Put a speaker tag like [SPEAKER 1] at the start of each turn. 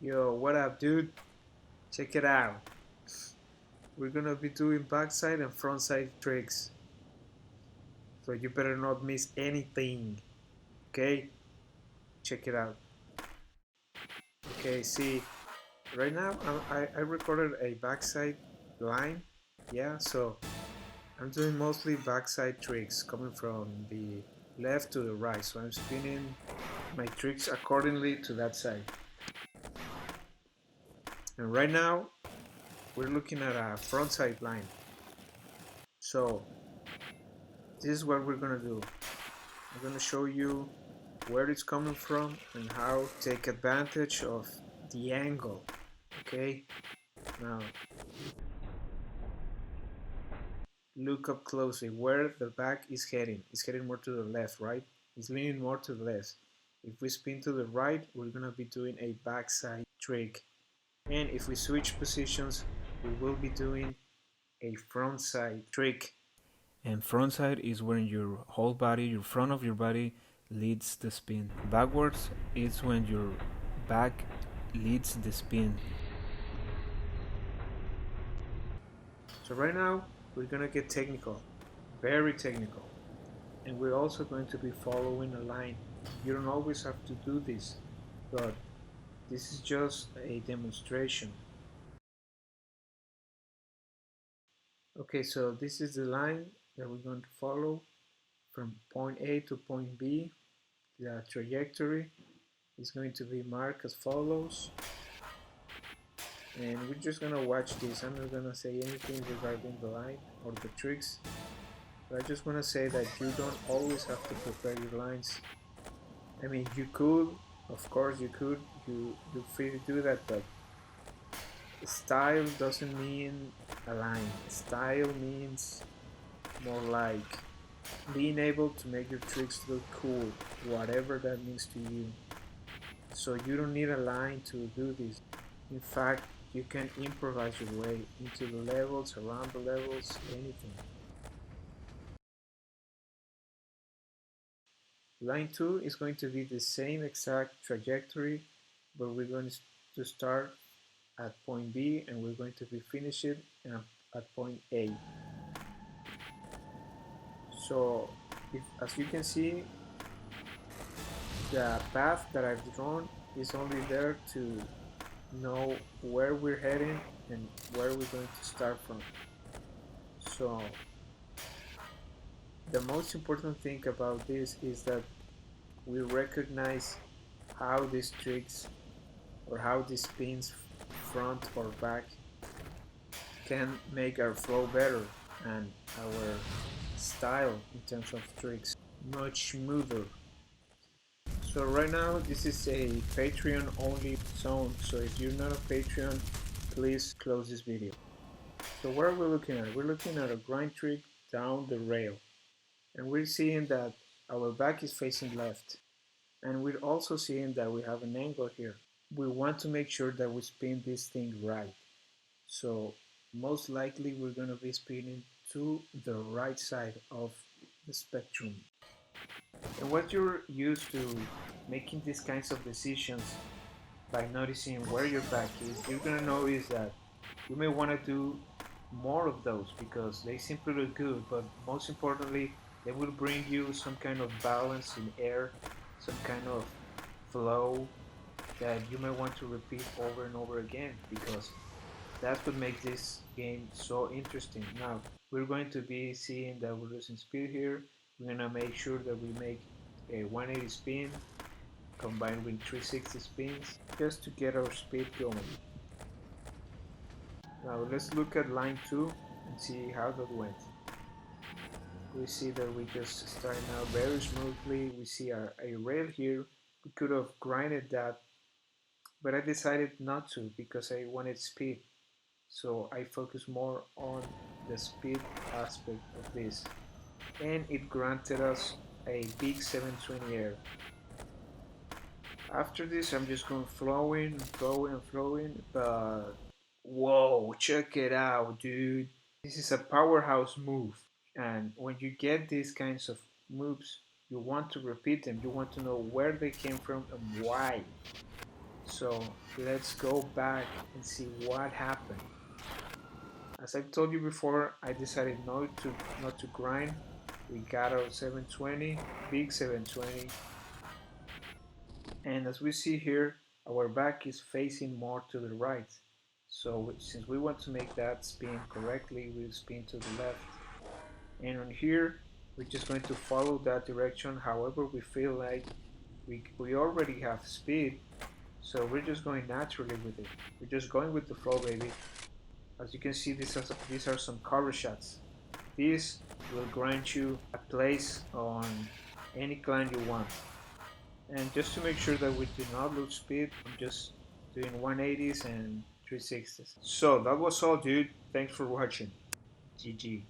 [SPEAKER 1] Yo, what up, dude? Check it out. We're gonna be doing backside and frontside tricks, so you better not miss anything. Okay? Check it out. Okay, see, right now I recorded a backside line. Yeah, so I'm doing mostly backside tricks coming from the left to the right. So I'm spinning my tricks accordingly to that side. And right now we're looking at a frontside line. So this is what we're gonna do. I'm gonna show you where it's coming from and how to take advantage of the angle. Okay, now look up closely where the back is heading. It's heading more to the left, right? It's leaning more to the left. If we spin to the right, we're gonna be doing a backside trick. And if we switch positions, we will be doing a frontside trick. And frontside is when your whole body, your front of your body leads the spin. Backwards is when your back leads the spin. So right now we're gonna get technical, very technical. And we're also going to be following a line. You don't always have to do this, but this is just a demonstration. Okay, so this is the line that we're going to follow from point A to point B. The trajectory is going to be marked as follows. And we're just gonna watch this. I'm not gonna say anything regarding the line or the tricks, but I just wanna say that you don't always have to prepare your lines. I mean, you could, of course you could, you're free to do that, but style doesn't mean a line. Style means more like being able to make your tricks look cool, whatever that means to you. So you don't need a line to do this. In fact, you can improvise your way into the levels, around the levels, anything. Line 2 is going to be the same exact trajectory, but we're going to start at point B and we're going to be finishing at point A. So, as you can see, the path that I've drawn is only there to know where we're heading and where we're going to start from. So the most important thing about this is that we recognize how these tricks or how these spins, front or back, can make our flow better and our style in terms of tricks much smoother. So right now this is a Patreon only zone, so if you're not a Patreon, please close this video. So what are we looking at? We're looking at a grind trick down the rail, and we're seeing that our back is facing left, and we're also seeing that we have an angle here. We want to make sure that we spin this thing right, so most likely we're going to be spinning to the right side of the spectrum. And what you're used to making these kinds of decisions by noticing where your back is, you're going to notice that you may want to do more of those because they simply look good, but most importantly, they will bring you some kind of balance in air, some kind of flow that you may want to repeat over and over again because that's what makes this game so interesting. Now, we're going to be seeing that we're losing speed here. We're going to make sure that we make a 180 spin combined with 360 spins just to get our speed going. Now let's look at line 2 and see how that went. We see that we just starting out very smoothly. We see a rail here. We could have grinded that, but I decided not to because I wanted speed. So I focus more on the speed aspect of this. And it granted us a big 720 air. After this I'm just going flowing, flowing, flowing, but whoa, check it out, dude. This is a powerhouse move. And when you get these kinds of moves, you want to repeat them. You want to know where they came from and why. So let's go back and see what happened. As I've told you before, I decided not to grind. We got our 720, big 720, and as we see here, our back is facing more to the right. So since we want to make that spin correctly, we'll spin to the left. And on here, we're just going to follow that direction however we feel like. We already have speed, so we're just going naturally with it. We're just going with the flow, baby. As you can see, these are some cover shots. This will grant you a place on any climb you want. And just to make sure that we do not lose speed, I'm just doing 180s and 360s. So that was all, dude. Thanks for watching. GG.